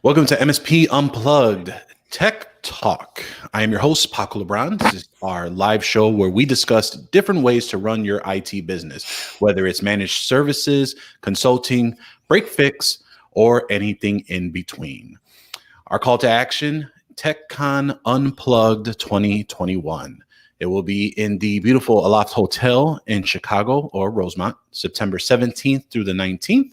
Welcome to MSP Unplugged Tech Talk. I am your host, Paco. This is our live show where we discuss different ways to run your IT business, whether it's managed services, consulting, break fix, or anything in between. Our call to action, TechCon Unplugged 2021. It will be in the beautiful Aloft Hotel in Chicago or Rosemont, September 17th through the 19th.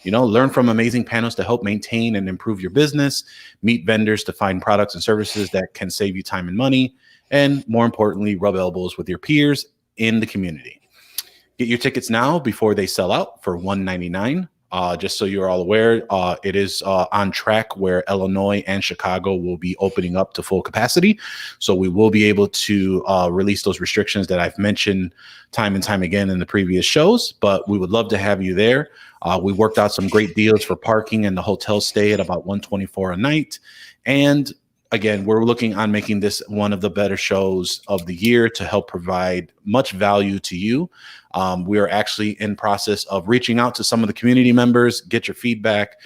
Learn from amazing panels to help maintain and improve your business, meet vendors to find products and services that can save you time and money, and more importantly, rub elbows with your peers in the community. Get your tickets now before they sell out for $199. Just so you're all aware, it is on track where Illinois and Chicago will be opening up to full capacity. So we will be able to release those restrictions that I've mentioned time and time again in the previous shows, but we would love to have you there. We worked out some great deals for parking and the hotel stay at about $124 a night. And again, we're looking on making this one of the better shows of the year to help provide much value to you. We are actually in process of reaching out to some of the community members, get your feedback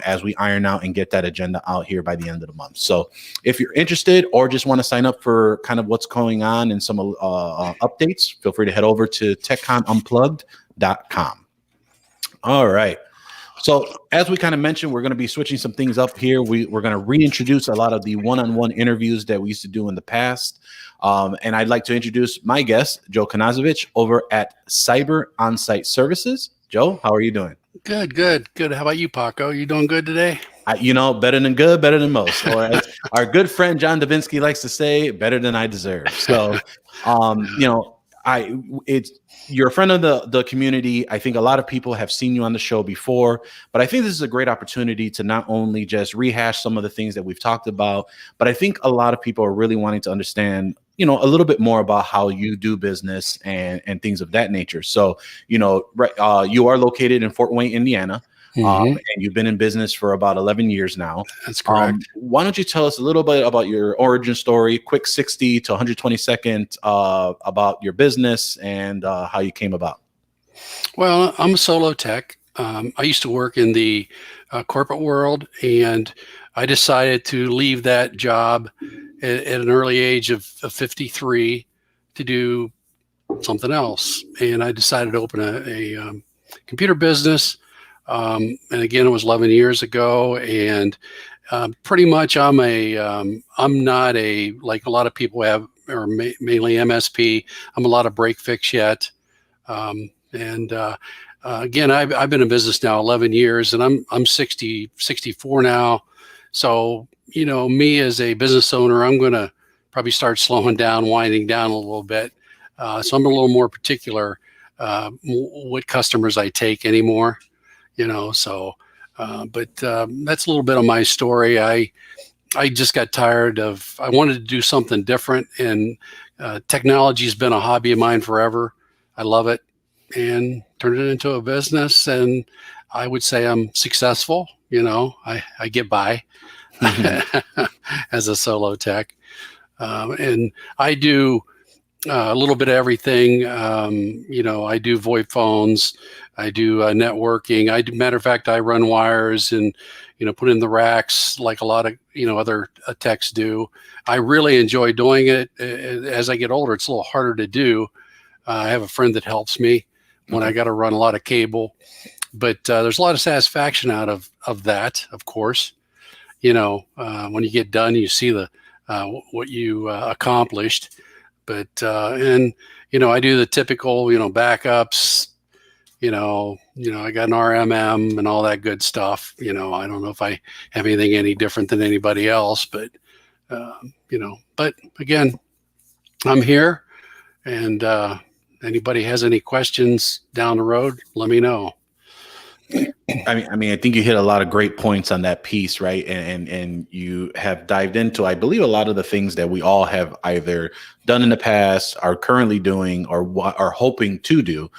as we iron out and get that agenda out here by the end of the month. So if you're interested or just want to sign up for kind of what's going on and some updates, feel free to head over to techconunplugged.com. All right. So as we kind of mentioned, we're going to be switching some things up here. We're going to reintroduce a lot of the one-on-one interviews that we used to do in the past. And I'd like to introduce my guest, Joe Knezovich, over at Cyber Onsite Services. Joe, how are you doing? Good. How about you, Paco? You doing good today? Better than good, better than most. Or as our good friend John Dubinsky likes to say, better than I deserve. So, you're a friend of the community. I think a lot of people have seen you on the show before, but I think this is a great opportunity to not only just rehash some of the things that we've talked about, but I think a lot of people are really wanting to understand, a little bit more about how you do business and things of that nature. So, you are located in Fort Wayne, Indiana. And you've been in business for about 11 years now. That's correct. Why don't you tell us a little bit about your origin story, quick 60 to 120 second about your business and how you came about? Well, I'm a solo tech. I used to work in the corporate world, and I decided to leave that job at an early age of 53 to do something else. And I decided to open a computer business. And again, it was 11 years ago, and pretty much I'm not like a lot of people have, or mainly MSP. I'm a lot of break fix yet. Again, I've been in business now 11 years, and I'm 64 now. So, me as a business owner, I'm going to probably start slowing down, winding down a little bit. So I'm a little more particular what customers I take anymore. That's a little bit of my story. I just got tired of, I wanted to do something different, and technology has been a hobby of mine forever. I love it, and turned it into a business, and I would say I'm successful. I get by as a solo tech. And I do a little bit of everything. I do VoIP phones. I do networking. Matter of fact, I run wires and, put in the racks like a lot of, other techs do. I really enjoy doing it. As I get older, it's a little harder to do. I have a friend that helps me when I got to run a lot of cable, but there's a lot of satisfaction out of that, of course. When you get done, you see what you accomplished. But I do the typical, backups. I got an RMM and all that good stuff. I don't know if I have anything any different than anybody else, but but again, I'm here, and anybody has any questions down the road, let me know. I think you hit a lot of great points on that piece, right? And you have dived into, I believe, a lot of the things that we all have either done in the past, are currently doing, or are hoping to do.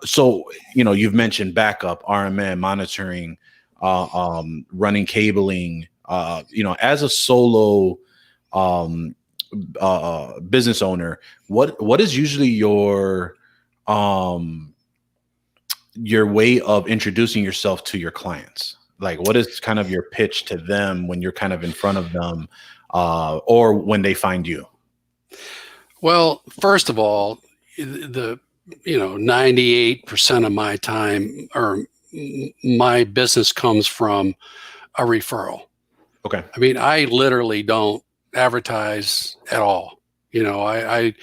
So, you've mentioned backup, RMN, monitoring, running cabling. As a solo business owner, what is usually your way of introducing yourself to your clients? Like, what is kind of your pitch to them when you're kind of in front of them, or when they find you? Well, first of all, the 98% of my time or my business comes from a referral. Okay. I mean, I literally don't advertise at all. I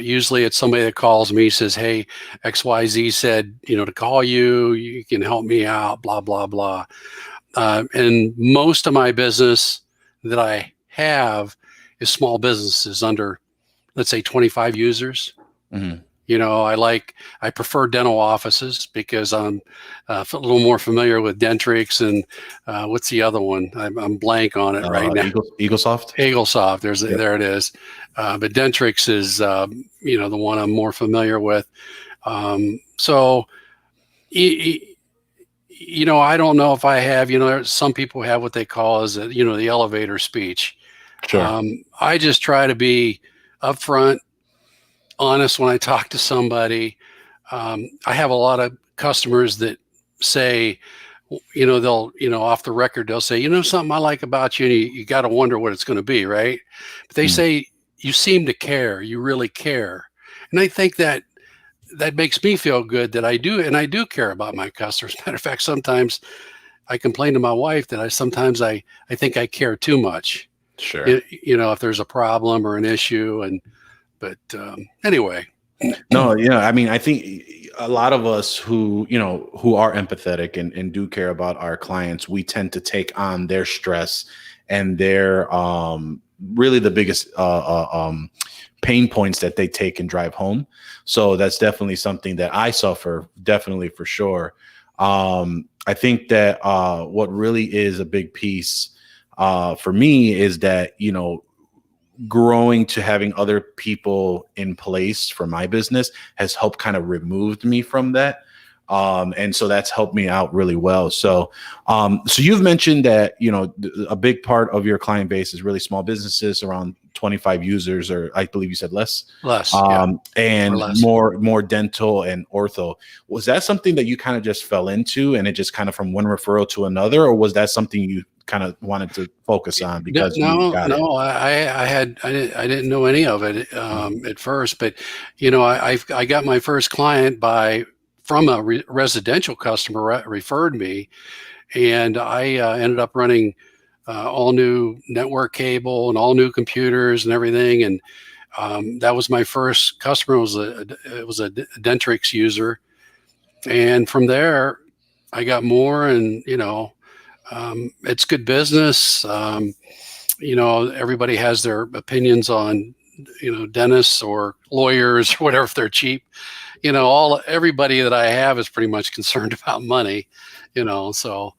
usually it's somebody that calls me, says, "Hey, XYZ said, to call you. You can help me out." Blah blah blah. And most of my business that I have is small businesses under, let's say, 25 users. Mm-hmm. I prefer dental offices because I'm a little more familiar with Dentrix and what's the other one? I'm blank on it right now. EagleSoft. EagleSoft. Yep. There it is. But Dentrix is the one I'm more familiar with. So I don't know if I have. Some people have what they call as the elevator speech. Sure. I just try to be upfront, honest when I talk to somebody. I have a lot of customers that say, they'll, off the record, they'll say, something I like about you, and you got to wonder what it's going to be, right? But they say, you seem to care, you really care. And I think that makes me feel good that I do, and I do care about my customers. Matter of fact, sometimes I complain to my wife that I think I care too much. Sure. If there's a problem or an issue, but anyway. No, I mean, I think a lot of us who are empathetic and do care about our clients, we tend to take on their stress and their really the biggest pain points that they take and drive home. So that's definitely something that I suffer, definitely, for sure. I think that what really is a big piece for me is that, growing to having other people in place for my business has helped kind of removed me from that. And so that's helped me out really well. So you've mentioned that, a big part of your client base is really small businesses, around 25 users, or I believe you said less, and less. more dental and ortho. Was that something that you kind of just fell into, and it just kind of from one referral to another, or was that something you kind of wanted to focus on because I didn't know any of it at first, but I got my first client from a residential customer referred me, and I ended up running all new network cable and all new computers and everything, and that was my first customer. It was a Dentrix user, and from there I got more, and it's good business. Everybody has their opinions on, dentists or lawyers or whatever, if they're cheap. Everybody that I have is pretty much concerned about money, so,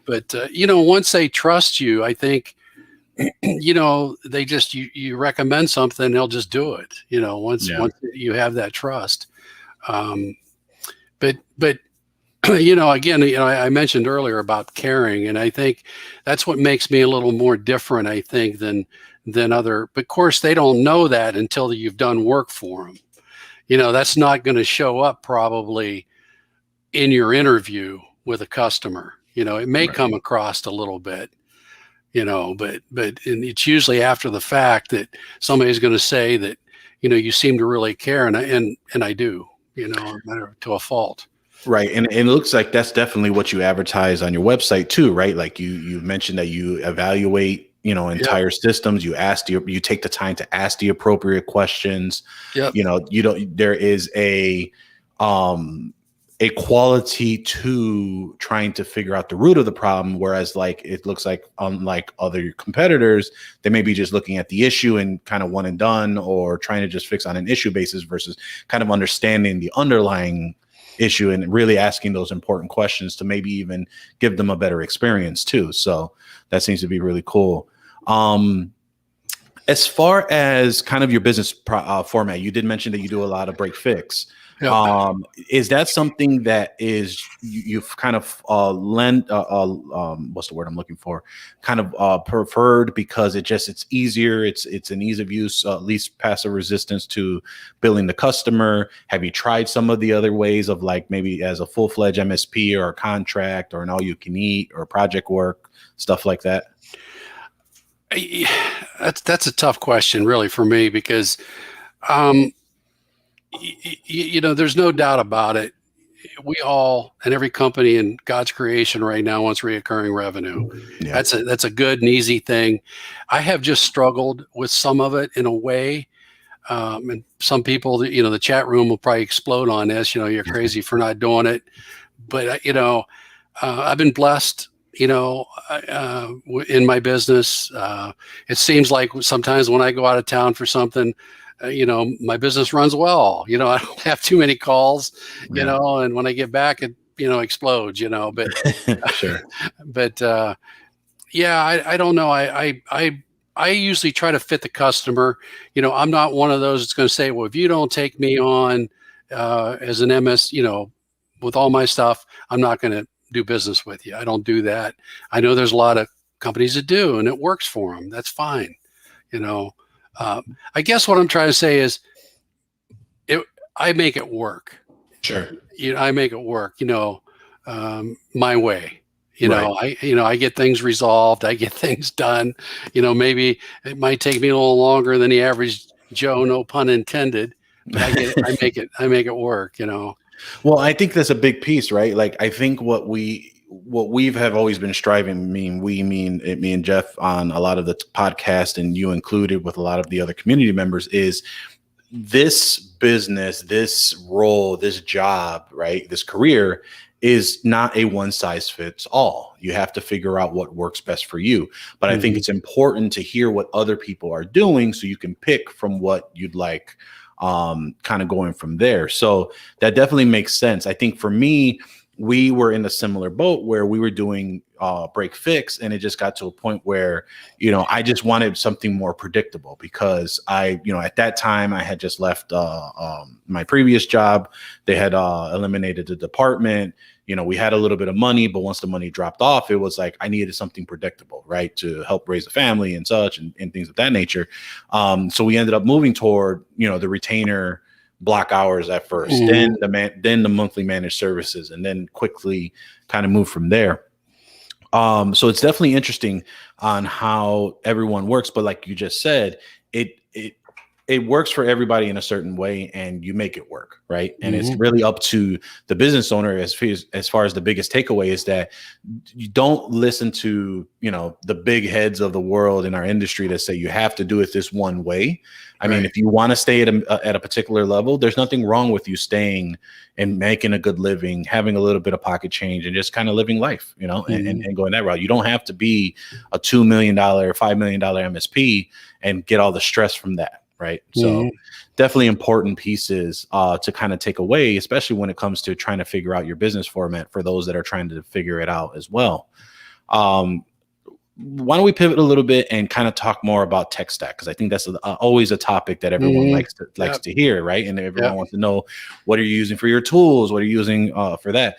but, once they trust you, I think, they just, you recommend something, they'll just do it, once you have that trust. But again, I mentioned earlier about caring, and I think that's what makes me a little more different, I think, than other. But of course, they don't know that until you've done work for them. That's not going to show up probably in your interview with a customer. It may come across a little bit, but and it's usually after the fact that somebody's going to say that, you seem to really care, and I do, to a fault. Right. And it looks like that's definitely what you advertise on your website too, right? Like you mentioned that you evaluate, entire systems. You take the time to ask the appropriate questions. Yep. There is a quality to trying to figure out the root of the problem. Whereas it looks like, unlike other competitors, they may be just looking at the issue and kind of one and done, or trying to just fix on an issue basis versus kind of understanding the underlying issue and really asking those important questions to maybe even give them a better experience too. So that seems to be really cool. As far as kind of your business format, you did mention that you do a lot of break fix. Yep. Is that something that you've kind of what's the word I'm looking for? Kind of preferred because it's easier. It's an ease of use, least passive resistance to billing the customer. Have you tried some of the other ways of like maybe as a full-fledged MSP or a contract or an all-you-can-eat or project work, stuff like that? That's a tough question, really, for me, because there's no doubt about it. We all, and every company in God's creation right now wants reoccurring revenue. Yeah. That's a good and easy thing. I have just struggled with some of it in a way. And some people, the chat room will probably explode on this. You're crazy for not doing it. But, I've been blessed, in my business. It seems like sometimes when I go out of town for something, my business runs well. I don't have too many calls, and when I get back, it, explodes, but, Sure. but, I don't know. I usually try to fit the customer. I'm not one of those that's going to say, well, if you don't take me on, as an MS, with all my stuff, I'm not going to do business with you. I don't do that. I know there's a lot of companies that do, and it works for them. That's fine. I guess what I'm trying to say is I make it work. Sure. I make it work, my way. Right. I get things resolved. I get things done. Maybe it might take me a little longer than the average Joe, no pun intended, but I make it work, Well, I think that's a big piece, right? Like, I think what we've have always been striving, me and Jeff on a lot of the podcast, and you included with a lot of the other community members, is this business, this role, this job, right? This career is not a one size fits all. You have to figure out what works best for you. But I think it's important to hear what other people are doing so you can pick from what you'd like, kind of going from there. So that definitely makes sense. I think for me, we were in a similar boat where we were doing break fix, and it just got to a point where, I just wanted something more predictable because at that time I had just left my previous job. They had eliminated the department. We had a little bit of money, but once the money dropped off, it was like I needed something predictable, right, to help raise a family and such and things of that nature. So we ended up moving toward, the retainer block hours at first, then the monthly managed services, and then quickly kind of move from there. So it's definitely interesting on how everyone works, but like you just said, it works for everybody in a certain way, and you make it work, right? And it's really up to the business owner as far as the biggest takeaway is that you don't listen to, the big heads of the world in our industry that say you have to do it this one way. I mean, if you want to stay at a particular level, there's nothing wrong with you staying and making a good living, having a little bit of pocket change, and just kind of living life, and going that route. You don't have to be a $2 million, $5 million MSP and get all the stress from that. Right. So definitely important pieces to kind of take away, especially when it comes to trying to figure out your business format for those that are trying to figure it out as well. Why don't we pivot a little bit and kind of talk more about tech stack? Because I think that's always a topic that everyone likes to hear, right? And everyone wants to know, what are you using for your tools? What are you using for that?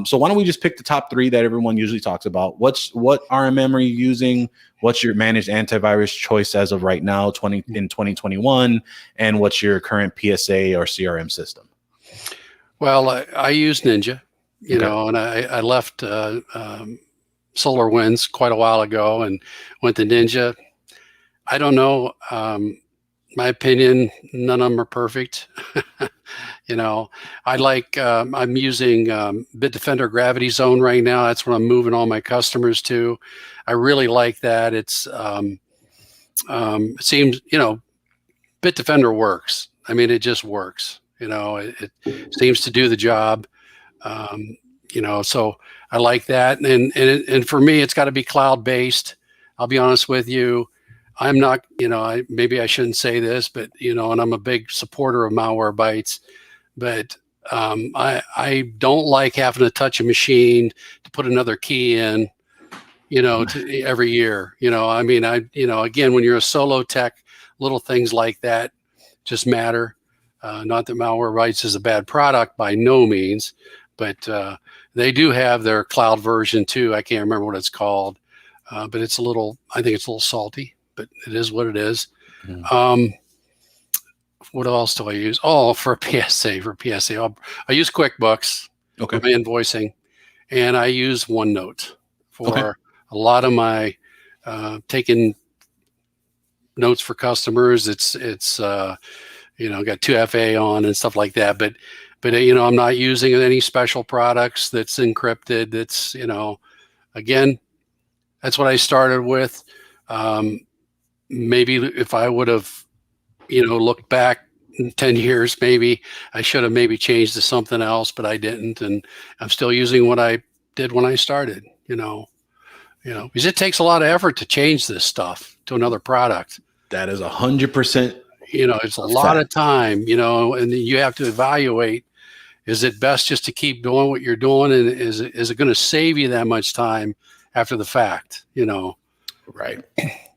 So why don't we just pick the top three that everyone usually talks about? What RMM are you using? What's your managed antivirus choice as of right now, in 2021? And what's your current PSA or CRM system? Well, I use Ninja, and I left SolarWinds quite a while ago and went to Ninja. I don't know. My opinion, none of them are perfect. I like, I'm using Bitdefender Gravity Zone right now. That's what I'm moving all my customers to. I really like that. It seems, Bitdefender works. I mean, it just works. It seems to do the job. So I like that. And for me, it's got to be cloud-based. I'll be honest with you. I'm not, maybe I shouldn't say this, but, and I'm a big supporter of Malwarebytes, but I don't like having to touch a machine to put another key in, every year. Again, when you're a solo tech, little things like that just matter. Not that Malwarebytes is a bad product by no means, but they do have their cloud version too. I can't remember what it's called, but I think it's a little salty, but it is what it is. Mhm. What else do I use? Oh, for PSA, I use QuickBooks Okay. for my invoicing, and I use OneNote for Okay. a lot of my taking notes for customers. It's got 2FA on and stuff like that, but I'm not using any special products that's encrypted. That's, again, that's what I started with. Maybe if I would have, looked back 10 years, maybe I should have maybe changed to something else, but I didn't. And I'm still using what I did when I started, because it takes a lot of effort to change this stuff to another product. That is 100%. It's a lot of time, and you have to evaluate, is it best just to keep doing what you're doing? And is it going to save you that much time after the fact, Right.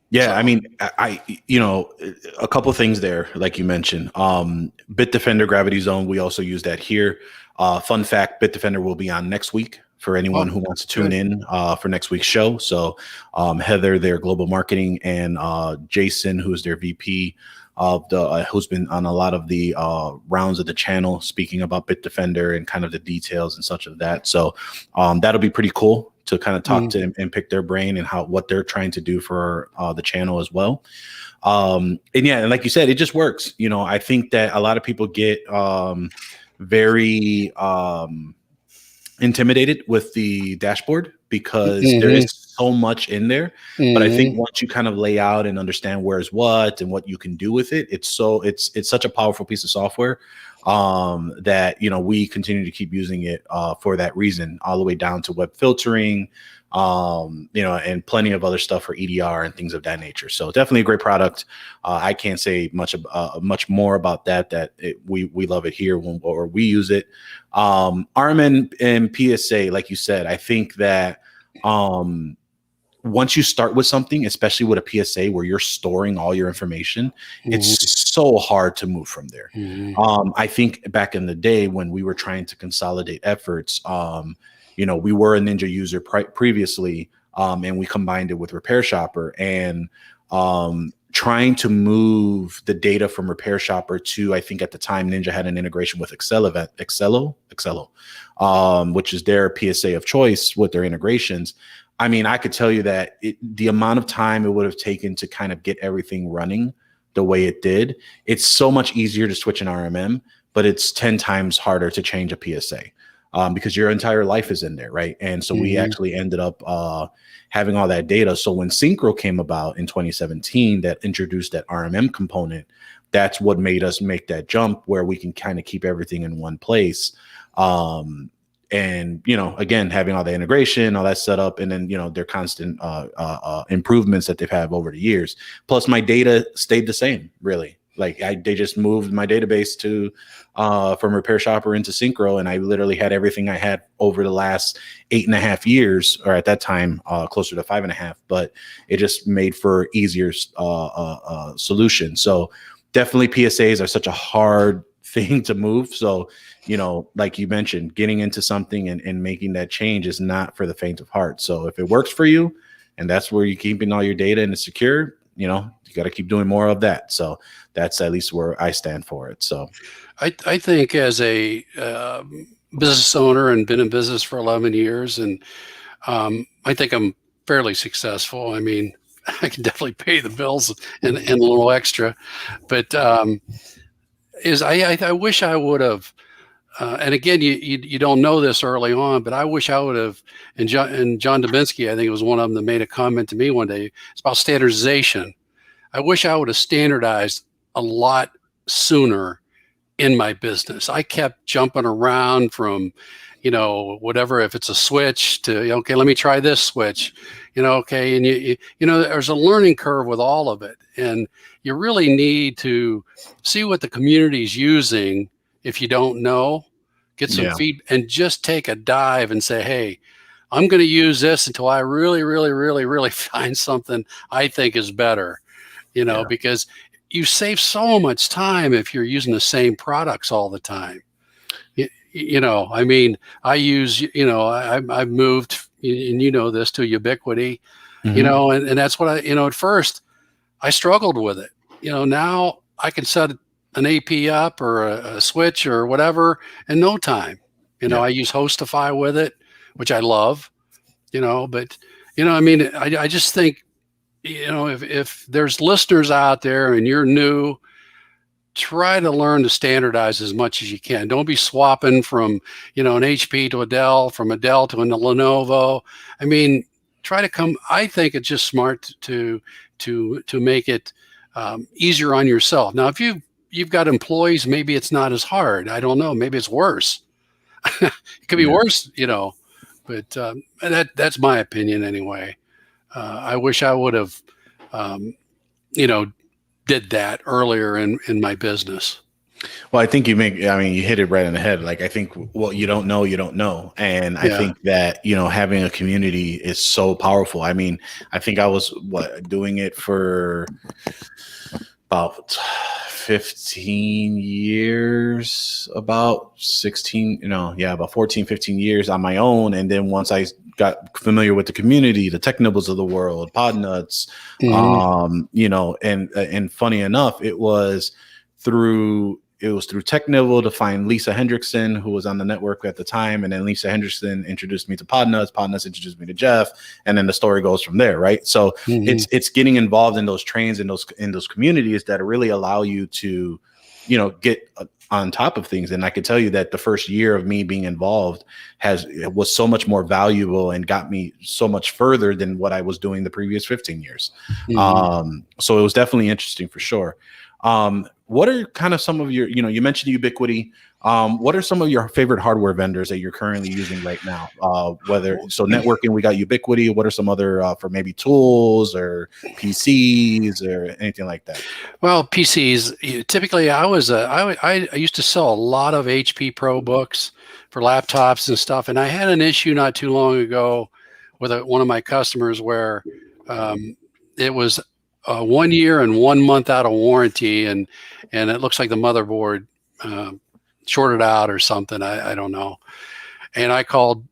Yeah. So, I mean, a couple of things there, like you mentioned, Bitdefender Gravity Zone. We also use that here. Fun fact, Bitdefender will be on next week for anyone who wants to tune in for next week's show. So Heather, their global marketing, and Jason, who's their VP of who's been on a lot of the rounds of the channel, speaking about Bitdefender and kind of the details and such of that. So that'll be pretty cool to kind of talk to them and pick their brain and what they're trying to do for the channel as well. And like you said, it just works. I think that a lot of people get very intimidated with the dashboard because there is so much in there. But I think once you kind of lay out and understand where's what and what you can do with it, it's such a powerful piece of software that we continue to keep using it for that reason, all the way down to web filtering, and plenty of other stuff for EDR and things of that nature. So definitely a great product. I can't say much more about that. We love it here or we use it. RMN and PSA, like you said, I think that once you start with something, especially with a PSA where you're storing all your information, it's so hard to move from there. I think back in the day when we were trying to consolidate efforts, we were a Ninja user previously, and we combined it with Repair Shopper, and trying to move the data from Repair Shopper to, I think at the time Ninja had an integration with Excello, which is their PSA of choice with their integrations. I mean, I could tell you that the amount of time it would have taken to kind of get everything running the way it did, it's so much easier to switch an RMM, but it's 10 times harder to change a PSA. Because your entire life is in there, right? And so we actually ended up having all that data. So when Synchro came about in 2017, that introduced that RMM component, that's what made us make that jump where we can kind of keep everything in one place. And, again, having all the integration, all that set up, and then, their constant improvements that they've had over the years. Plus my data stayed the same, really. Like they just moved my database to from Repair Shopper into Synchro, and I literally had everything I had over the last 8.5 years, or at that time closer to 5.5. But it just made for easier solution. So definitely PSAs are such a hard thing to move. So like you mentioned, getting into something and making that change is not for the faint of heart. So if it works for you, and that's where you're keeping all your data and it's secure, you got to keep doing more of that. So that's at least where I stand for it. So I think as a business owner and been in business for 11 years, and I think I'm fairly successful. I mean, I can definitely pay the bills and a little extra, but I wish I would have. And again, you don't know this early on, but I wish I would have. And John Dubinsky, I think it was one of them that made a comment to me one day. It's about standardization. I wish I would have standardized a lot sooner in my business. I kept jumping around from, whatever, if it's a switch to, okay, let me try this switch, okay. And there's a learning curve with all of it. And you really need to see what the community is using. If you don't know, get some feedback and just take a dive and say, hey, I'm going to use this until I really, really, really, really find something I think is better, because you save so much time if you're using the same products all the time. I mean, I use, I've moved, and you know this, to Ubiquity, Mhm. and that's what at first I struggled with it. Now I can set an AP up or a switch or whatever in no time. Yeah. I use Hostify with it, which I love, but, I mean, I just think, if there's listeners out there and you're new, try to learn to standardize as much as you can. Don't be swapping from, an HP to a Dell, from a Dell to a Lenovo. I mean, I think it's just smart to make it easier on yourself. Now, if you've got employees, maybe it's not as hard. I don't know. Maybe it's worse. It could be Yeah. worse, but that's my opinion anyway. I wish I would have, you know, did that earlier in my business. Well, I think you hit it right on the head. Like, I think what you don't know, you don't know. And I Yeah. think that, having a community is so powerful. I mean, I think I was doing it for about 15 years, about 16, about 14, 15 years on my own. And then once I got familiar with the community, the Technibbles of the world, Podnuts, and funny enough, it was through Technibble to find Lisa Hendrickson, who was on the network at the time. And then Lisa Hendrickson introduced me to Podnuts. Podnuts introduced me to Jeff. And then the story goes from there. Right. So it's getting involved in those trains, in those communities that really allow you to, get on top of things. And I can tell you that the first year of me being involved was so much more valuable and got me so much further than what I was doing the previous 15 years. So it was definitely interesting for sure. What are kind of some of your, you mentioned Ubiquity. What are some of your favorite hardware vendors that you're currently using right now? Networking, we got Ubiquity. What are some other for maybe tools or PCs or anything like that? Well, PCs, typically I used to sell a lot of HP Pro books for laptops and stuff. And I had an issue not too long ago with one of my customers where it was 1 year and 1 month out of warranty, and it looks like the motherboard shorted out or something. I don't know. And I called,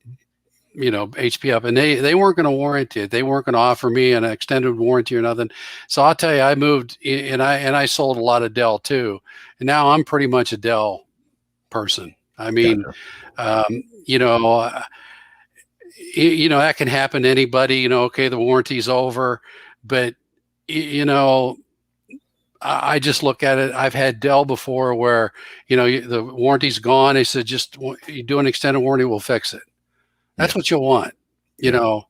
HP up, and they weren't going to warranty it. They weren't going to offer me an extended warranty or nothing. So I'll tell you, I moved, and I sold a lot of Dell too, and now I'm pretty much a Dell person. I mean, that can happen to anybody. Okay, the warranty's over, but I just look at it. I've had Dell before where, the warranty's gone. They said, just you do an extended warranty, we'll fix it. That's what you'll want, and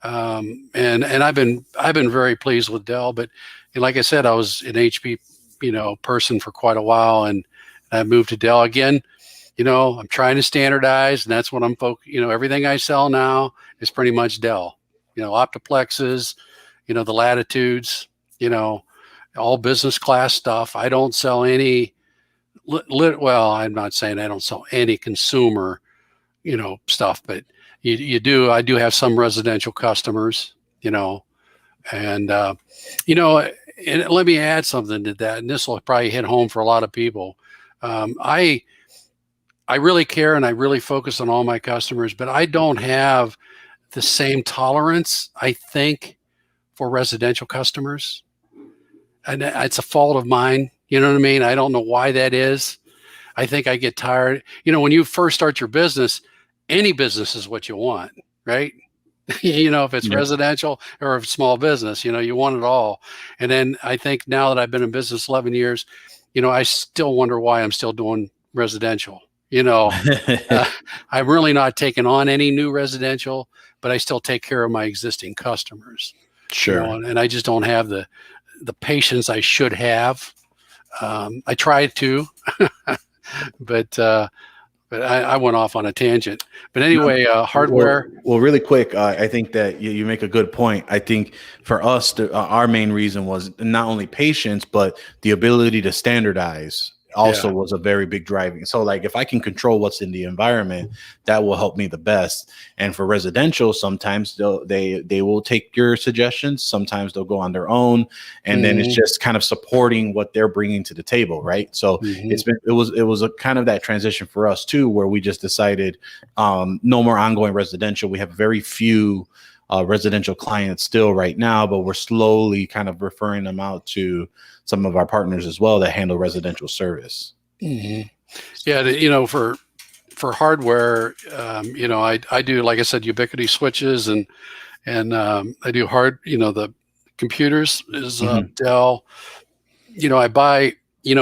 I've been very pleased with Dell, but like I said, I was an HP, person for quite a while, and I moved to Dell again. I'm trying to standardize, and that's what I'm everything I sell now is pretty much Dell, Optiplexes, the Latitudes, all business class stuff. I don't sell any, I'm not saying I don't sell any consumer, stuff, but I do have some residential customers, and, and let me add something to that. And this will probably hit home for a lot of people. I really care and I really focus on all my customers, but I don't have the same tolerance, I think, for residential customers. And it's a fault of mine. You know what I mean? I don't know why that is. I think I get tired. When you first start your business, any business is what you want, right? If it's residential or if it's small business, you want it all. And then I think now that I've been in business 11 years, I still wonder why I'm still doing residential. I'm really not taking on any new residential, but I still take care of my existing customers. Sure. And I just don't have the patience I should have. I tried to, but I went off on a tangent. But anyway, hardware. Well, really quick, I think that you make a good point. I think for us, our main reason was not only patience, but the ability to standardize also was a very big driving. So like if I can control what's in the environment, that will help me the best. And for residential, sometimes they will take your suggestions. Sometimes they'll go on their own, and then it's just kind of supporting what they're bringing to the table, right? So it was a kind of that transition for us too, where we just decided no more ongoing residential. We have very few residential clients still right now, but we're slowly kind of referring them out to some of our partners as well that handle residential service. Yeah, for hardware, I do, like I said, Ubiquity switches, and I do the computers is Dell. I buy,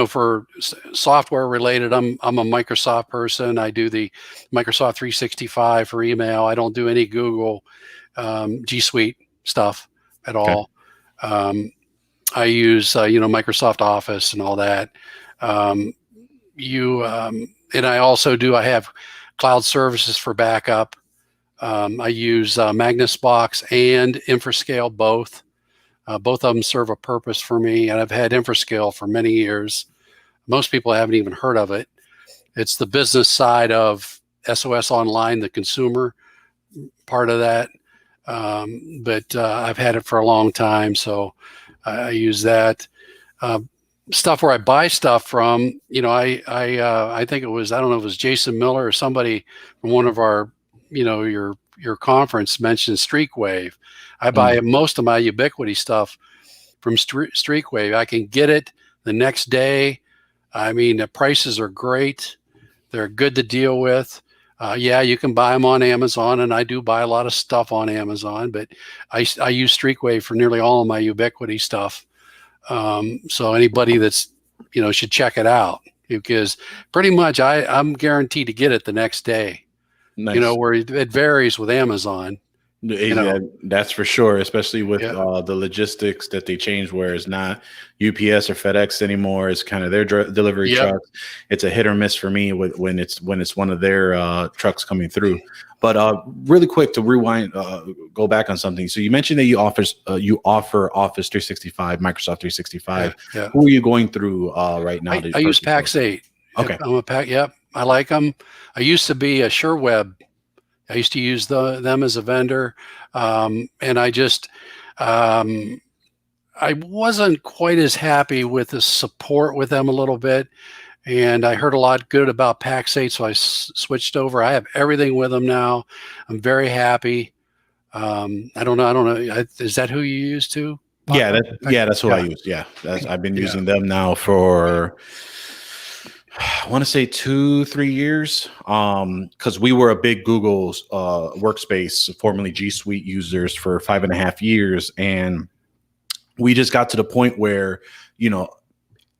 for software related, I'm a Microsoft person. I do the Microsoft 365 for email. I don't do any Google G Suite stuff at all. I use Microsoft Office and all that. And I have cloud services for backup. I use Magnusbox and Infrascale both. Both of them serve a purpose for me, and I've had Infrascale for many years. Most people haven't even heard of it. It's the business side of SOS Online, the consumer part of that. But I've had it for a long time, so I use that. Stuff where I buy stuff from, I think it was, I don't know if it was Jason Miller or somebody from one of our, your conference mentioned Streakwave. I buy most of my Ubiquity stuff from Streakwave. I can get it the next day. I mean, the prices are great. They're good to deal with. You can buy them on Amazon, and I do buy a lot of stuff on Amazon, but I use Streakwave for nearly all of my Ubiquity stuff. So anybody that's, should check it out, because pretty much I'm guaranteed to get it the next day. Nice. Where it varies with Amazon. That's for sure, especially with the logistics that they changed, where it's not UPS or FedEx anymore. It's kind of their delivery trucks. It's a hit or miss for me when it's one of their trucks coming through. But really quick to rewind, go back on something. So you mentioned that you offer Office 365, Microsoft 365. Who are you going through right now? I use Pax8. Okay. I'm a Pax. Yep. I like them. I used to be a SureWeb. I used to use them as a vendor. And I just, I wasn't quite as happy with the support with them a little bit. And I heard a lot good about Pax8, so I switched over. I have everything with them now. I'm very happy. I don't know. Is that who you use too? Yeah, that's who I use. Yeah, I've been using them now for, I want to say 2-3 years, because we were a big Google workspace, formerly G Suite users for 5.5 years, and we just got to the point where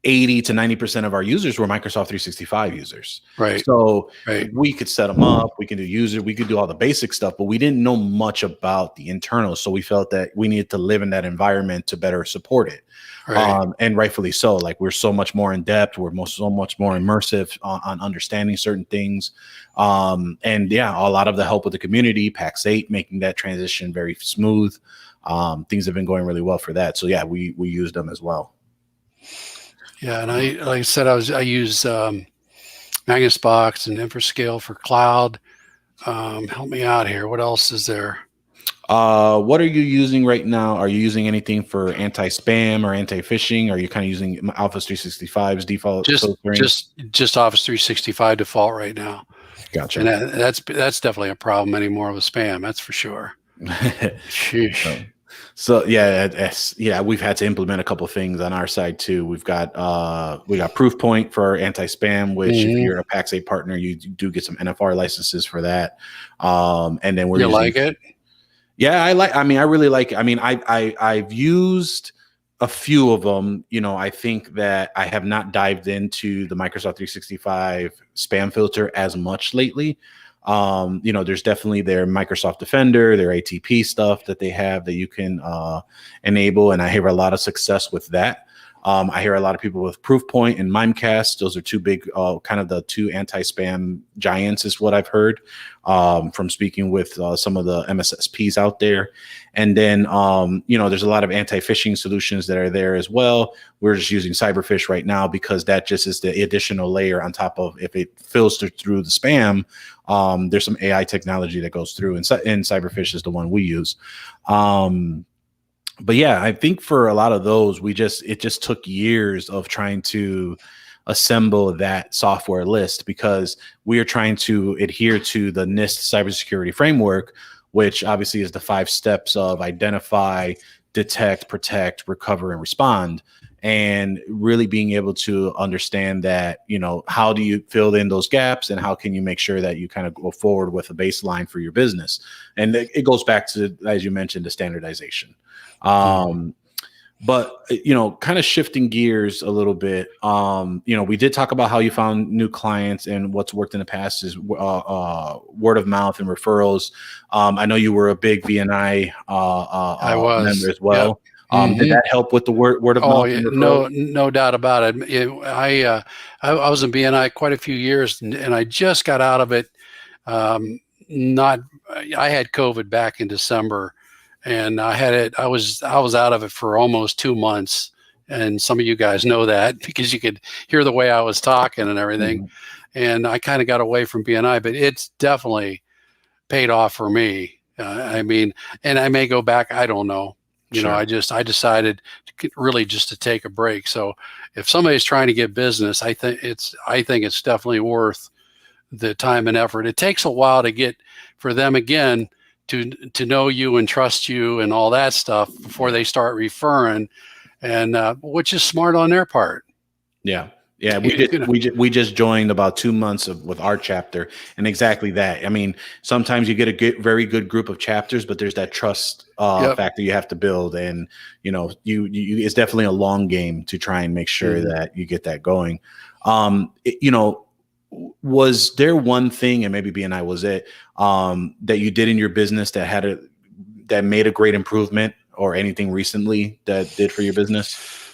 80 to 90% of our users were Microsoft 365 users. Right. So we could set them up, we can do we could do all the basic stuff, but we didn't know much about the internals. So we felt that we needed to live in that environment to better support it. Right. And rightfully so. Like, we're so much more in depth. We're so much more immersive on understanding certain things. And a lot of the help with the community, Pax8, making that transition very smooth. Things have been going really well for that. So we use them as well. Yeah, and like I said, I use Magnusbox and Infrascale for cloud. Help me out here. What else is there? What are you using right now? Are you using anything for anti-spam or anti-phishing? Are you kind of using Office 365's default filtering? Just Office 365 default right now. Gotcha. And that's definitely a problem anymore with spam. That's for sure. Sheesh. So we've had to implement a couple of things on our side too. We got Proofpoint for anti-spam, which if you're a Pax8 partner, you do get some NFR licenses for that. And then we're like it. Yeah, I really like it. I mean, I've used a few of them. I think that I have not dived into the Microsoft 365 spam filter as much lately. There's definitely their Microsoft Defender, their ATP stuff that they have that you can enable, and I have a lot of success with that. I hear a lot of people with Proofpoint and Mimecast. Those are two big, kind of the two anti-spam giants is what I've heard from speaking with some of the MSSPs out there. And then, there's a lot of anti-phishing solutions that are there as well. We're just using Cyberfish right now because that just is the additional layer on top of if it filters through the spam. There's some AI technology that goes through, and Cyberfish is the one we use. But yeah, I think for a lot of those, it just took years of trying to assemble that software list because we are trying to adhere to the Nist cybersecurity framework, which obviously is the 5 steps of identify, detect, protect, recover, and respond. And really being able to understand that, how do you fill in those gaps and how can you make sure that you kind of go forward with a baseline for your business? And it goes back to, as you mentioned, the standardization. But, kind of shifting gears a little bit, we did talk about how you found new clients and what's worked in the past is word of mouth and referrals. I know you were a big VNI I was member as well. Yep. Did that help with the word of mouth? Yeah, no doubt about it. I was in BNI quite a few years, and I just got out of it. I had COVID back in December, and I was out of it for almost 2 months. And some of you guys know that because you could hear the way I was talking and everything. And I kind of got away from BNI, but it's definitely paid off for me. And I may go back. I don't know. I decided really just to take a break. So if somebody's trying to get business, I think it's definitely worth the time and effort. It takes a while to get for them again to know you and trust you and all that stuff before they start referring, and which is smart on their part. Yeah. Yeah, we just joined about 2 months with our chapter, and exactly that. I mean, sometimes you get a very good group of chapters, but there's that trust factor you have to build, and it's definitely a long game to try and make sure that you get that going. Was there one thing, and maybe BNI was it, that you did in your business that made a great improvement, or anything recently that did for your business?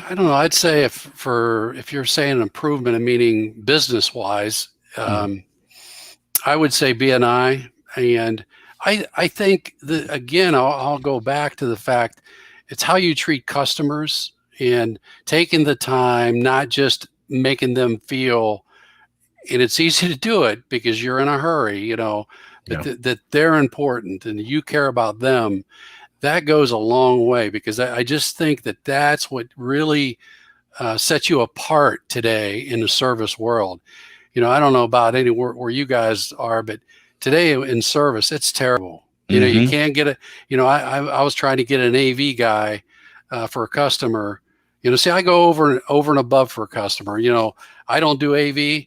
I don't know. I'd say if you're saying an improvement, meaning business wise, I would say BNI. And I think that, again, I'll go back to the fact it's how you treat customers and taking the time, not just making them feel, and it's easy to do it because you're in a hurry, but that they're important and you care about them. That goes a long way, because I just think that that's what really sets you apart today in the service world. I don't know about anywhere where you guys are, but today in service, it's terrible. You can't get it. I was trying to get an AV guy for a customer. See, I go over and above for a customer. I don't do AV,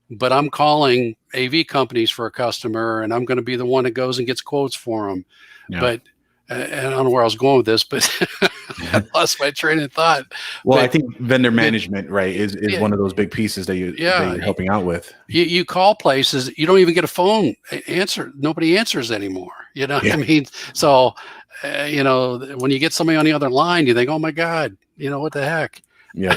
but I'm calling AV companies for a customer, and I'm going to be the one that goes and gets quotes for them. Yeah. But and I don't know where I was going with this, but I lost my train of thought. Well, I think vendor management, right, is one of those big pieces that you're helping out with. You call places, you don't even get a phone answer. Nobody answers anymore. I mean, so when you get somebody on the other line, you think, oh my God, what the heck? Yeah.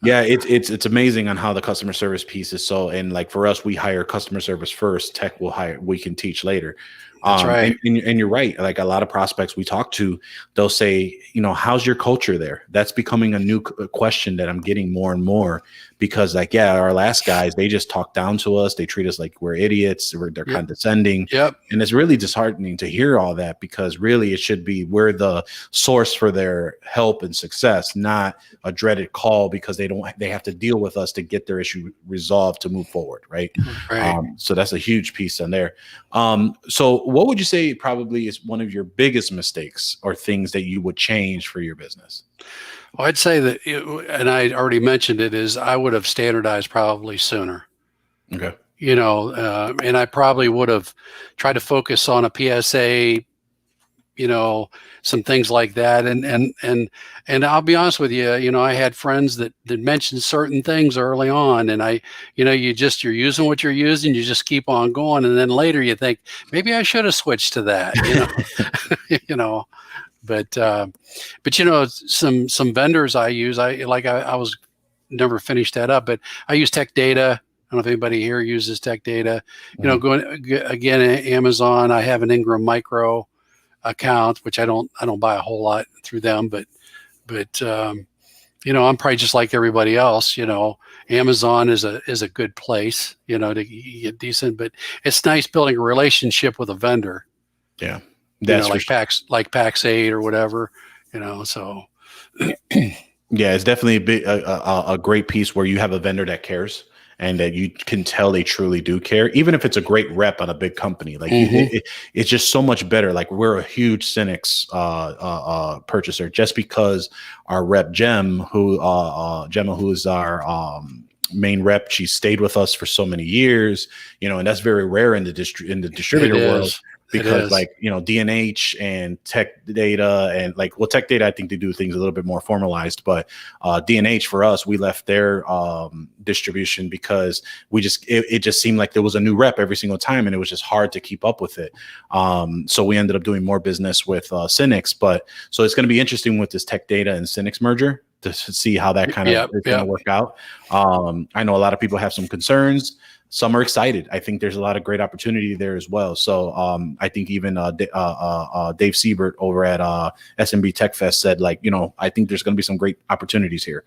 Yeah. It's amazing on how the customer service piece is. So, and like for us, we hire customer service first, tech we can teach later. That's right. And you're right. Like a lot of prospects we talk to, they'll say, how's your culture there? That's becoming a new question that I'm getting more and more, because our last guys, they just talk down to us. They treat us like we're idiots. They're condescending. Yep. And it's really disheartening to hear all that, because really it should be, we're the source for their help and success, not a dreaded call because they have to deal with us to get their issue resolved to move forward. Right. So that's a huge piece on there. So what would you say probably is one of your biggest mistakes or things that you would change for your business? Well, I'd say that, and I already mentioned it, is I would have standardized probably sooner. Okay. And I probably would have tried to focus on a PSA, some things like that. And I'll be honest with you, I had friends that mentioned certain things early on, and you're using what you're using, you just keep on going. And then later you think, maybe I should have switched to that, But you know, some vendors I use, I was never finished that up, but I use Tech Data. I don't know if anybody here uses Tech Data. You know, going again, Amazon, I have an Ingram Micro account, which I don't buy a whole lot through them, but you know, I'm probably just like everybody else. You know, Amazon is a good place, you know, to get decent, but it's nice building a relationship with a vendor. Yeah, that's like PAX 8 or whatever, you know. So yeah, it's definitely a great piece where you have a vendor that cares and that you can tell they truly do care, even if it's a great rep on a big company. Like it's just so much better. Like we're a huge Cynics purchaser just because our rep Gemma, who is our main rep, she stayed with us for so many years, you know, and that's very rare in the distributor world. Because like, you know, D&H and Tech Data and like, well, Tech Data, I think they do things a little bit more formalized, but D&H for us, we left their distribution because it just seemed like there was a new rep every single time and it was just hard to keep up with it. So we ended up doing more business with Cynics, but so it's going to be interesting with this Tech Data and Cynics merger to see how that kind of is going to work out. I know a lot of people have some concerns. Some are excited. I think there's a lot of great opportunity there as well. So I think even Dave Siebert over at SMB Tech Fest said, like, you know, I think there's going to be some great opportunities here.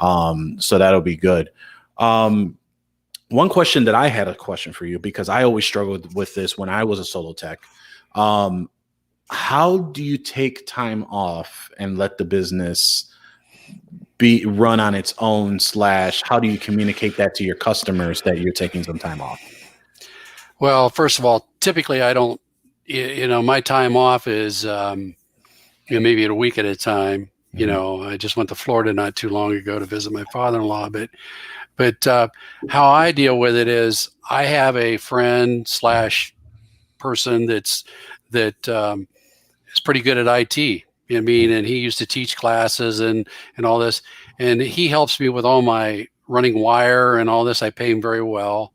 So that'll be good. One question that I had a question for you, because I always struggled with this when I was a solo tech. How do you take time off and let the business be run on its own / how do you communicate that to your customers that you're taking some time off? Well, first of all, typically I don't, you know, my time off is, you know, maybe a week at a time. You know, I just went to Florida not too long ago to visit my father-in-law, but how I deal with it is I have a friend / person that is pretty good at IT. You know what I mean? And he used to teach classes and all this, and he helps me with all my running wire and all this. I pay him very well.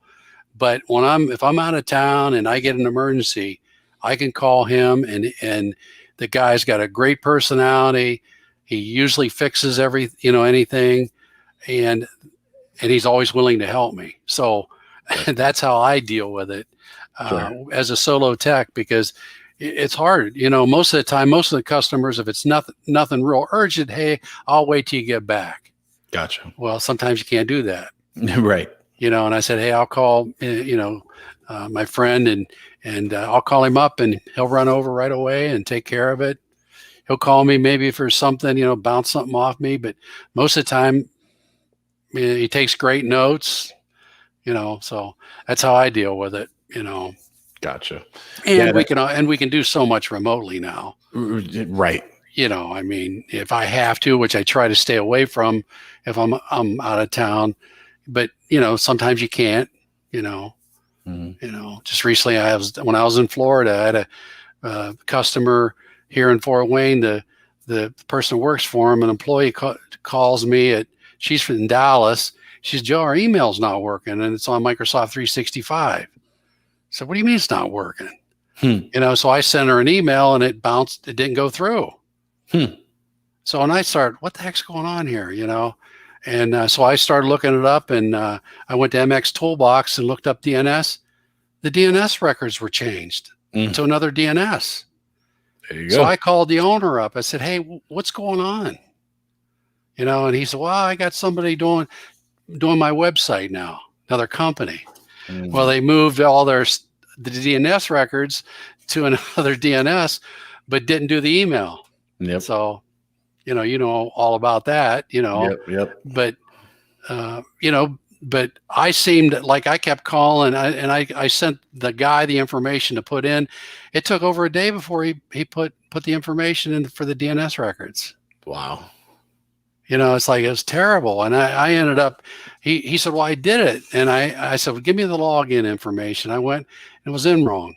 But if I'm out of town and I get an emergency, I can call him, and the guy's got a great personality. He usually fixes anything, and he's always willing to help me. So that's how I deal with it as a solo tech, because it's hard, you know. Most of the time, most of the customers, if it's nothing real urgent, hey, I'll wait till you get back. Gotcha. Well, sometimes you can't do that, right? You know. And I said, hey, I'll call, my friend, and I'll call him up, and he'll run over right away and take care of it. He'll call me maybe for something, you know, bounce something off me, but most of the time, he takes great notes, you know. So that's how I deal with it, you know. Gotcha. And we can do so much remotely now. Right. You know, I mean, if I have to, which I try to stay away from if I'm out of town, but you know, sometimes you can't, you know. You know, just recently when I was in Florida, I had a customer here in Fort Wayne. The person who works for him, an employee calls me she's from Dallas. She says, Joe, our email's not working and it's on Microsoft 365. So what do you mean it's not working? You know, so I sent her an email and it bounced. It didn't go through. So when I started, what the heck's going on here? You know, and so I started looking it up, and I went to MX Toolbox and looked up DNS. The DNS records were changed to another DNS. There you go. So I called the owner up. I said, hey, what's going on? You know, and he said, well, I got somebody doing my website now, another company. Well, they moved all the DNS records to another DNS, but didn't do the email. Yep. So, you know all about that, you know. Yep. But, you know, but I seemed like I kept calling, and I sent the guy the information to put in. It took over a day before he put the information in for the DNS records. Wow. You know, it's like, it was terrible. And I ended up, he said, well, I did it. And I said, well, give me the login information. I went, and it was in wrong.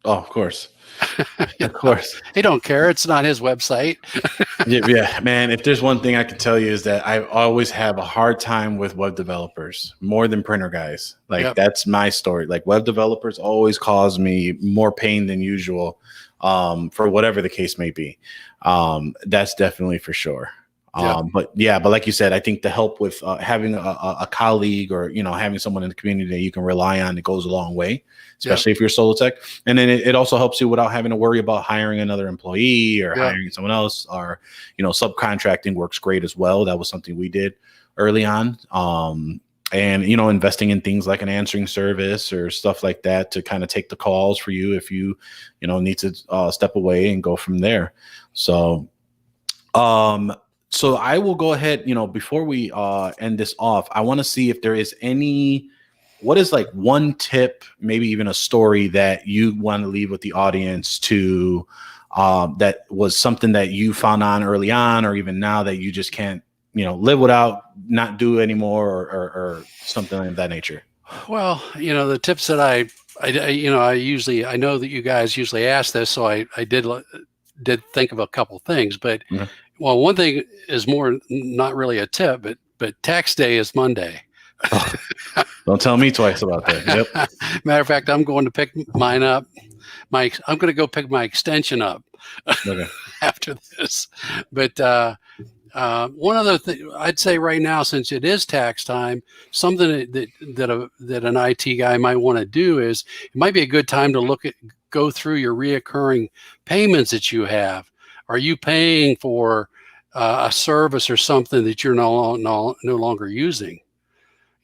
Oh, of course. Of course. He don't care. It's not his website. Yeah, man. If there's one thing I can tell you is that I always have a hard time with web developers more than printer guys. Like that's my story. Like web developers always cause me more pain than usual, for whatever the case may be. That's definitely for sure. But like you said, I think the help with having a colleague or, having someone in the community that you can rely on, it goes a long way, especially if you're solo tech. And then it also helps you without having to worry about hiring another employee or hiring someone else, or, subcontracting works great as well. That was something we did early on. And, investing in things like an answering service or stuff like that to kind of take the calls for you if you, need to step away and go from there. So I will go ahead, before we end this off, I want to see if there is what is like one tip, maybe even a story that you want to leave with the audience to, that was something that you found on early on, or even now that you just can't, live without, not do anymore, or something of that nature. Well, the tips that I know that you guys usually ask this, so I did think of a couple things, but well, one thing is not really a tip, but tax day is Monday. Oh, don't tell me twice about that. Yep. Matter of fact, I'm going to pick mine up. I'm going to go pick my extension up after this. But one other thing I'd say right now, since it is tax time, something that an IT guy might want to do is it might be a good time to go through your reoccurring payments that you have. Are you paying for a service or something that you're no longer using?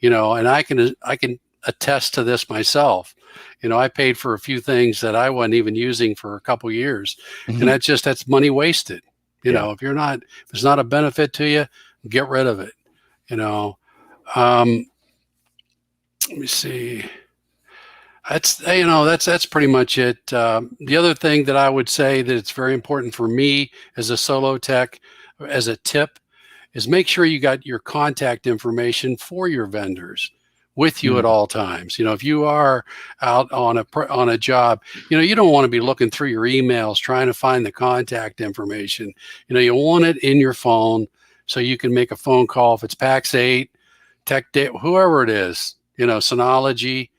And I can attest to this myself. I paid for a few things that I wasn't even using for a couple years, and that's money wasted. If it's not a benefit to you, get rid of it. Let me see. That's pretty much it. The other thing that I would say that it's very important for me as a solo tech, as a tip, is make sure you got your contact information for your vendors with you at all times. If you are out on a job, you don't want to be looking through your emails trying to find the contact information. You want it in your phone so you can make a phone call if it's PAX 8, Tech Day, whoever it is. Synology.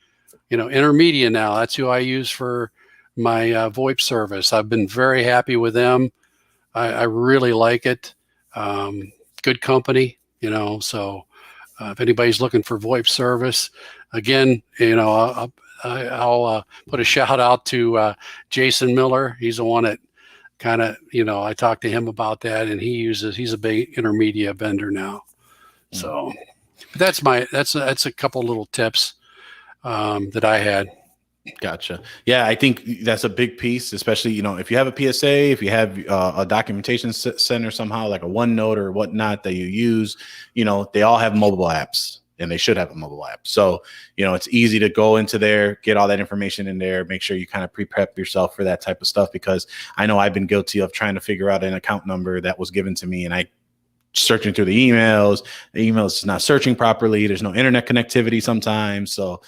Intermedia now, that's who I use for my VoIP service. I've been very happy with them. I really like it. Good company, so if anybody's looking for VoIP service, again, I'll put a shout out to Jason Miller. He's the one that kind of, I talked to him about that, and he's a big intermedia vendor now. So that's a couple little tips that I had. Gotcha. Yeah, I think that's a big piece, especially, if you have a PSA, if you have a documentation center somehow, like a OneNote or whatnot that you use, they all have mobile apps, and they should have a mobile app. So, it's easy to go into there, get all that information in there, make sure you kind of prep yourself for that type of stuff, because I know I've been guilty of trying to figure out an account number that was given to me, and I searching through the emails is not searching properly. There's no internet connectivity sometimes. So,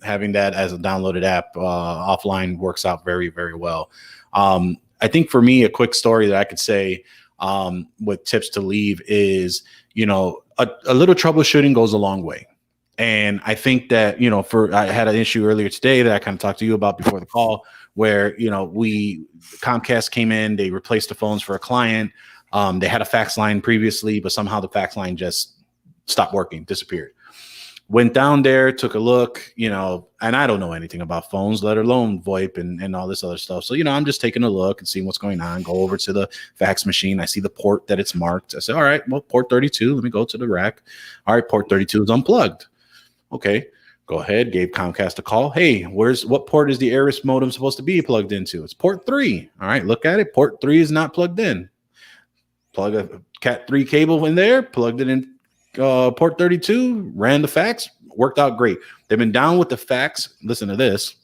having that as a downloaded app offline works out very, very well. I think for me, a quick story that I could say with tips to leave is, a little troubleshooting goes a long way. And I think that, I had an issue earlier today that I kind of talked to you about before the call where, Comcast came in, they replaced the phones for a client. They had a fax line previously, but somehow the fax line just stopped working, disappeared. Went down there, took a look, and I don't know anything about phones, let alone VoIP and all this other stuff. So, I'm just taking a look and seeing what's going on. Go over to the fax machine. I see the port that it's marked. I said, all right, well, port 32. Let me go to the rack. All right, port 32 is unplugged. Okay, go ahead. Gave Comcast a call. Hey, what port is the Aris modem supposed to be plugged into? It's port 3. All right, look at it. Port 3 is not plugged in. Plug a Cat 3 cable in there, plugged it in port 32, ran the fax, worked out great. They've been down with the fax, listen to this,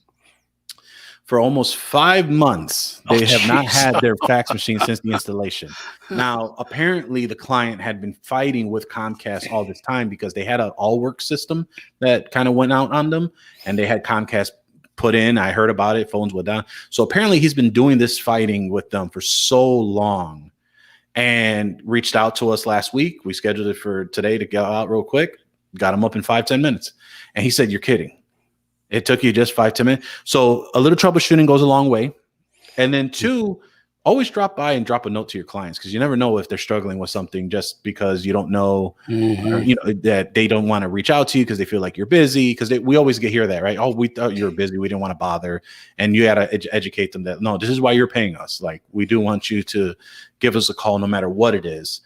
for almost 5 months. They have not had their fax machine since the installation. Now, apparently the client had been fighting with Comcast all this time because they had an all-work system that kind of went out on them, and they had Comcast put in. I heard about it. Phones went down. So apparently he's been doing this fighting with them for so long, and reached out to us last week. We scheduled it for today to go out real quick. Got him up in 5-10 minutes. And he said, "You're kidding. It took you just 5-10 minutes." So a little troubleshooting goes a long way. And then 2, always drop by and drop a note to your clients, because you never know if they're struggling with something just because you don't know, or, that they don't want to reach out to you because they feel like you're busy. Because we always hear that, right? "Oh, we thought you were busy. We didn't want to bother." And you got to educate them that, no, this is why you're paying us. Like, we do want you to give us a call no matter what it is,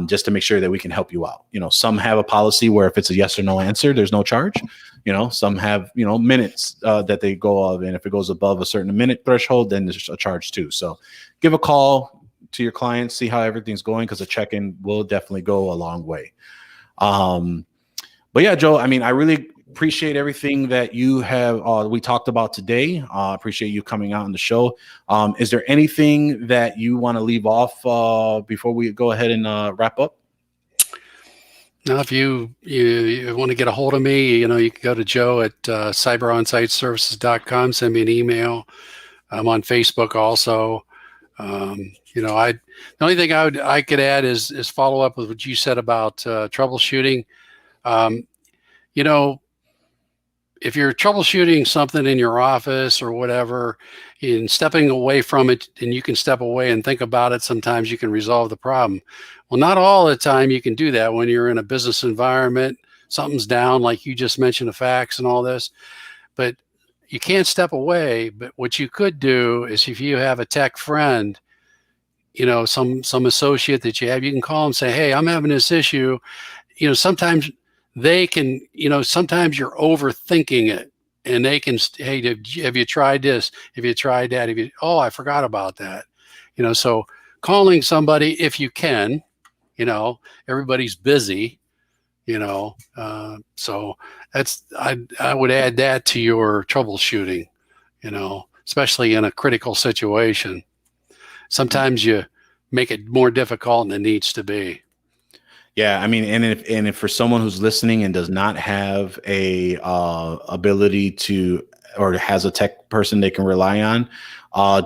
just to make sure that we can help you out. Some have a policy where if it's a yes or no answer, there's no charge. Some have, minutes that they go of. And if it goes above a certain minute threshold, then there's a charge too. So give a call to your clients, see how everything's going, because a check-in will definitely go a long way. But yeah, Joe, I mean, I really appreciate everything that you have, we talked about today. Appreciate you coming out on the show. Is there anything that you want to leave off before we go ahead and wrap up? Now, if you want to get a hold of me, you can go to Joe at cyberonsiteservices.com. Send me an email. I'm on Facebook also. The only thing I could add is follow up with what you said about troubleshooting. If you're troubleshooting something in your office or whatever, and stepping away from it, and you can step away and think about it, sometimes you can resolve the problem. Well, not all the time you can do that when you're in a business environment. Something's down, like you just mentioned, the fax and all this, but you can't step away. But what you could do is, if you have a tech friend, some associate that you have, you can call and say, "Hey, I'm having this issue." Sometimes they can, sometimes you're overthinking it, and they can, "Hey, have you tried this? Have you tried that? Oh, I forgot about that." So calling somebody, if you can, everybody's busy, so I would add that to your troubleshooting, especially in a critical situation. Sometimes you make it more difficult than it needs to be. Yeah, I mean, and if for someone who's listening and does not have a ability to, or has a tech person they can rely on,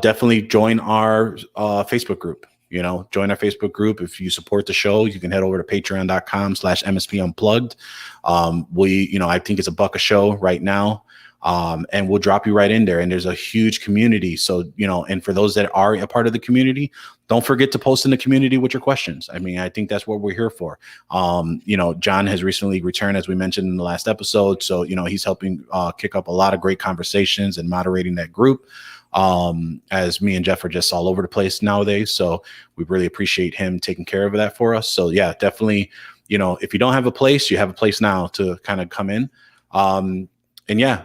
definitely join our Facebook group. Join our Facebook group. If you support the show, you can head over to patreon.com/MSP Unplugged. I think it's $1 a show right now. And we'll drop you right in there. And there's a huge community. So, and for those that are a part of the community, don't forget to post in the community with your questions. I mean, I think that's what we're here for. John has recently returned, as we mentioned in the last episode. So, he's helping kick up a lot of great conversations and moderating that group. As me and Jeff are just all over the place nowadays. So we really appreciate him taking care of that for us. So yeah, definitely, if you don't have a place, you have a place now to kind of come in. And yeah,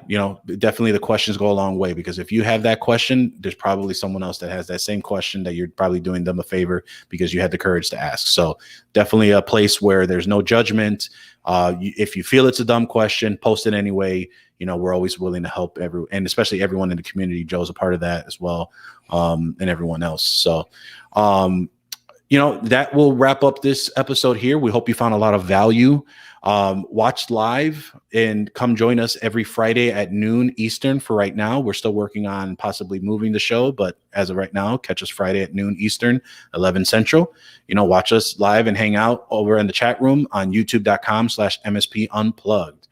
definitely the questions go a long way, because if you have that question, there's probably someone else that has that same question that you're probably doing them a favor because you had the courage to ask. So definitely a place where there's no judgment. If you feel it's a dumb question, post it anyway. We're always willing to help and especially everyone in the community. Joe's a part of that as well, and everyone else. So, that will wrap up this episode here. We hope you found a lot of value. Watch live and come join us every Friday at noon Eastern. For right now, we're still working on possibly moving the show, but as of right now, catch us Friday at noon Eastern, 11 Central. Watch us live and hang out over in the chat room on youtube.com/MSP Unplugged.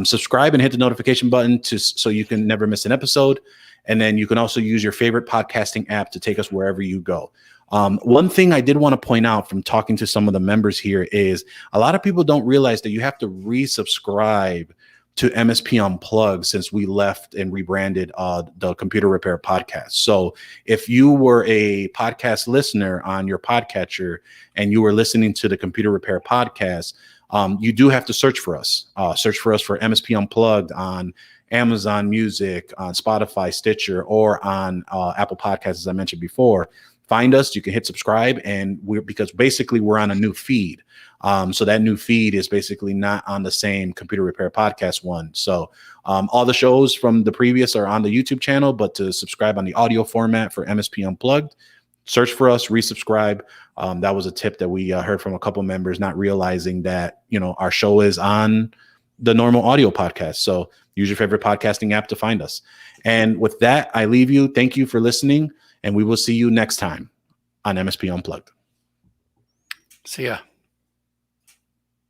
Subscribe and hit the notification button so you can never miss an episode. And then you can also use your favorite podcasting app to take us wherever you go. One thing I did want to point out from talking to some of the members here is a lot of people don't realize that you have to resubscribe to MSP Unplugged since we left and rebranded the Computer Repair Podcast. So if you were a podcast listener on your podcatcher and you were listening to the Computer Repair Podcast, you do have to search for us. Search for us for MSP Unplugged on Amazon Music, on Spotify, Stitcher, or on Apple Podcasts, as I mentioned before. Find us. You can hit subscribe, and because basically we're on a new feed. So that new feed is basically not on the same Computer Repair Podcast one. So all the shows from the previous are on the YouTube channel, but to subscribe on the audio format for MSP Unplugged, search for us, resubscribe. That was a tip that we heard from a couple members, not realizing that, our show is on the normal audio podcast. So use your favorite podcasting app to find us. And with that, I leave you. Thank you for listening, and we will see you next time on MSP Unplugged. See ya.